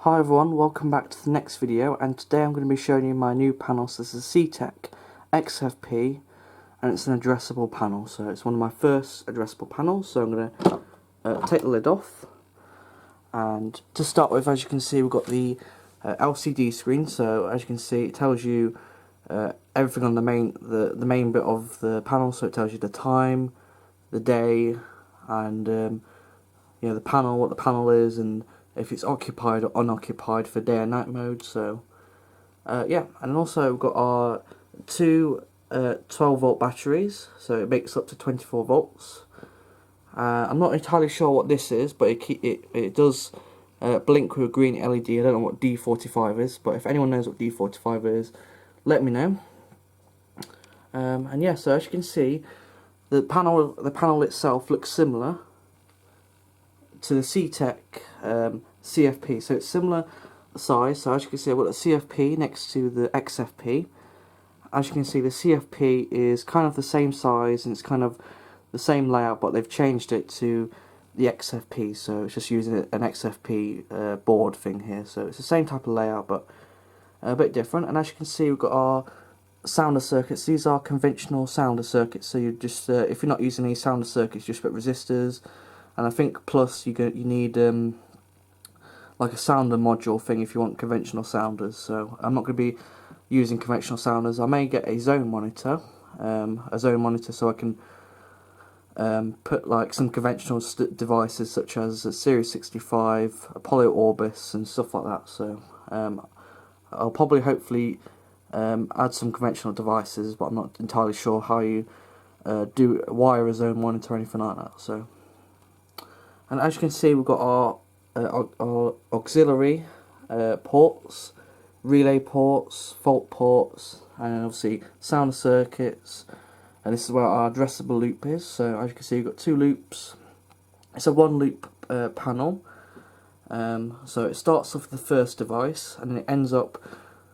Hi everyone, welcome back to the next video, and today I'm going to be showing you my new panel. So this is a C-Tec XFP and it's an addressable panel, so it's one of my first addressable panels. So I'm going to take the lid off, and to start with, as you can see, we've got the LCD screen. So as you can see, it tells you everything on the main bit of the panel. So it tells you the time, the day, and you know, the panel, what the panel is, and if it's occupied or unoccupied for day and night mode. So yeah, and also we've got our two 12-volt batteries, so it makes up to 24 volts. I'm not entirely sure what this is, but it does blink with a green LED. I don't know what D45 is, but if anyone knows what D45 is, let me know. And yeah, so as you can see, the panel itself looks similar to the C-Tec CFP, so it's similar size. So as you can see, I've got the CFP next to the XFP. As you can see, the CFP is kind of the same size and it's kind of the same layout, but they've changed it to the XFP, so it's just using an XFP board thing here. So it's the same type of layout, but a bit different. And as you can see, we've got our sounder circuits. These are conventional sounder circuits, so you just if you're not using any sounder circuits, just put resistors. And I think plus you need like a sounder module thing if you want conventional sounders. So I'm not going to be using conventional sounders. I may get a zone monitor, so I can put like some conventional devices such as a Series 65, Apollo Orbis, and stuff like that. So I'll probably hopefully add some conventional devices, but I'm not entirely sure how you do wire a zone monitor or anything like that. So. And as you can see, we've got our auxiliary ports, relay ports, fault ports, and obviously sounder circuits. And this is where our addressable loop is. So as you can see, we've got two loops. It's a one loop panel. So it starts off with the first device and then it ends up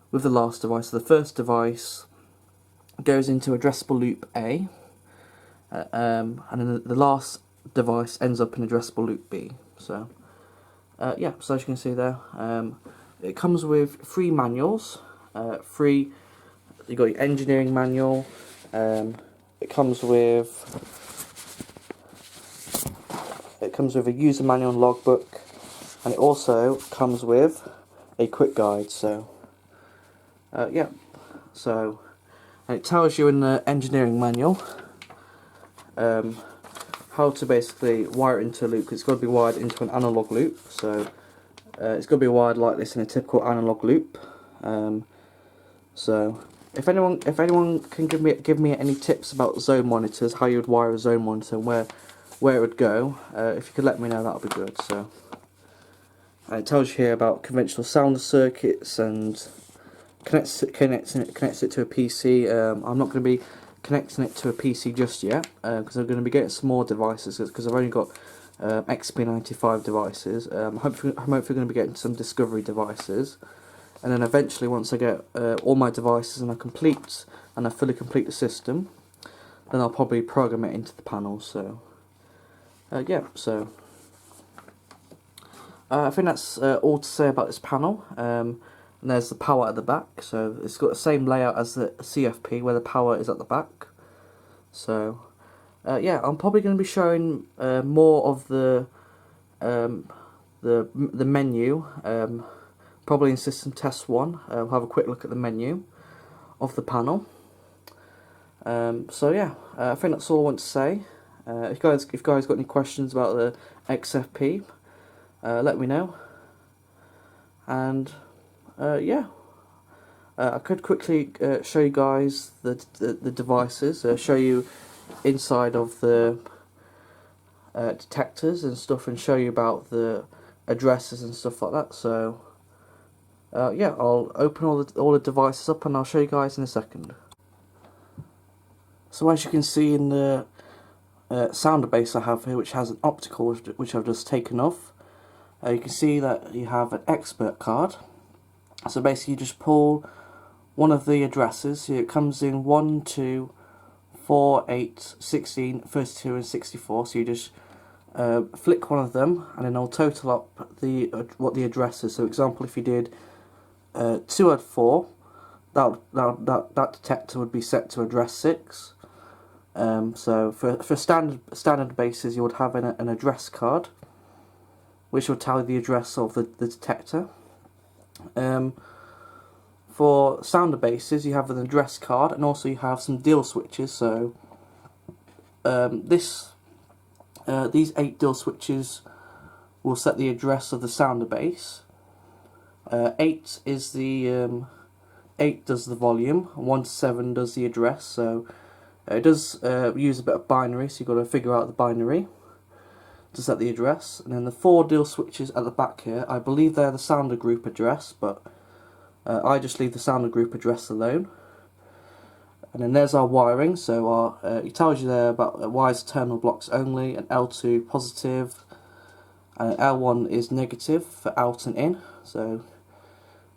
with the last device. So the first device goes into addressable loop A, and then the last device ends up in addressable loop B. So yeah, so as you can see there, it comes with three manuals. You got your engineering manual. It comes with a user manual and logbook, and it also comes with a quick guide. So yeah, so, and it tells you in the engineering manual how to basically wire it into a loop, because it's got to be wired into an analog loop. So it's got to be wired like this in a typical analog loop. So if anyone can give me any tips about zone monitors, how you would wire a zone monitor, and where it would go, if you could let me know, that would be good. So it tells you here about conventional sounder circuits and connects it to a PC. I'm not going to be connecting it to a PC just yet, because I'm going to be getting some more devices, because I've only got XP95 devices. I'm hopefully going to be getting some Discovery devices, and then eventually, once I get all my devices and I fully complete the system, then I'll probably program it into the panel. So yeah, so I think that's all to say about this panel. And there's the power at the back, so it's got the same layout as the CFP, where the power is at the back. So yeah, I'm probably going to be showing more of the menu, probably in system test 1. We'll have a quick look at the menu of the panel. So yeah, I think that's all I want to say. If you guys got any questions about the XFP, let me know. And yeah, I could quickly show you guys the devices, show you inside of the detectors and stuff, and show you about the addresses and stuff like that. So yeah, I'll open all the devices up and I'll show you guys in a second. So as you can see in the sounder base I have here, which has an optical, which I've just taken off, you can see that you have an expert card. So basically you just pull one of the addresses. It comes in 1, 2, 4, 8, 16, 32 and 64. So you just flick one of them, and then I'll total up the what the address is. So, example, if you did 2 add 4, that detector would be set to address 6. So for standard bases, you would have an address card, which will tell you the address of the detector. For sounder bases, you have an address card, and also you have some deal switches. So these 8 deal switches will set the address of the sounder base. 8 is the 8 does the volume, 1 to 7 does the address. So it does use a bit of binary, so you've got to figure out the binary to set the address. And then the 4 deal switches at the back here, I believe they're the sounder group address, but I just leave the sounder group address alone. And then there's our wiring, so it tells you there about wires terminal blocks only, and L2 positive, and L1 is negative for out and in. So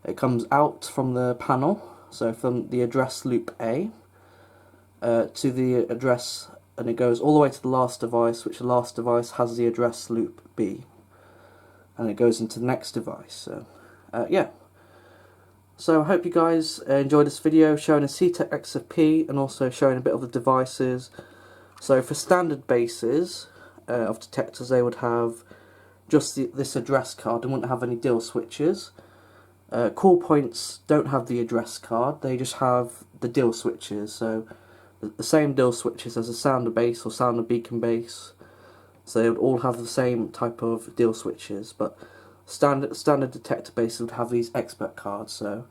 it comes out from the panel, so from the address loop A to the address, and it goes all the way to the last device, which the last device has the address loop B, and it goes into the next device. So yeah. So I hope you guys enjoyed this video showing a C-Tec XFP and also showing a bit of the devices. So for standard bases of detectors, they would have just this address card and wouldn't have any deal switches. Call points don't have the address card, they just have the deal switches. So the same deal switches as a sounder base or sounder beacon base. So they would all have the same type of deal switches, but standard detector bases would have these expert cards. So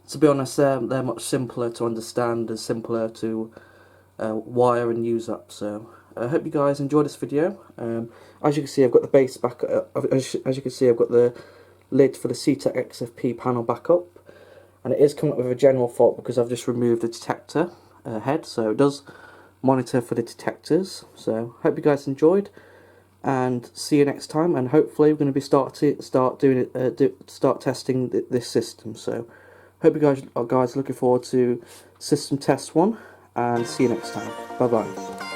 to be honest, they're much simpler to understand and simpler to wire and use up. So I hope you guys enjoyed this video. As you can see, I've got the base back. As you can see, I've got the lid for the C-Tec XFP panel back up, and it is coming up with a general fault because I've just removed the detector head. So it does monitor for the detectors. So hope you guys enjoyed, and see you next time. And hopefully we're going to be start testing this system. So hope you guys are looking forward to system test 1, and see you next time. Bye bye.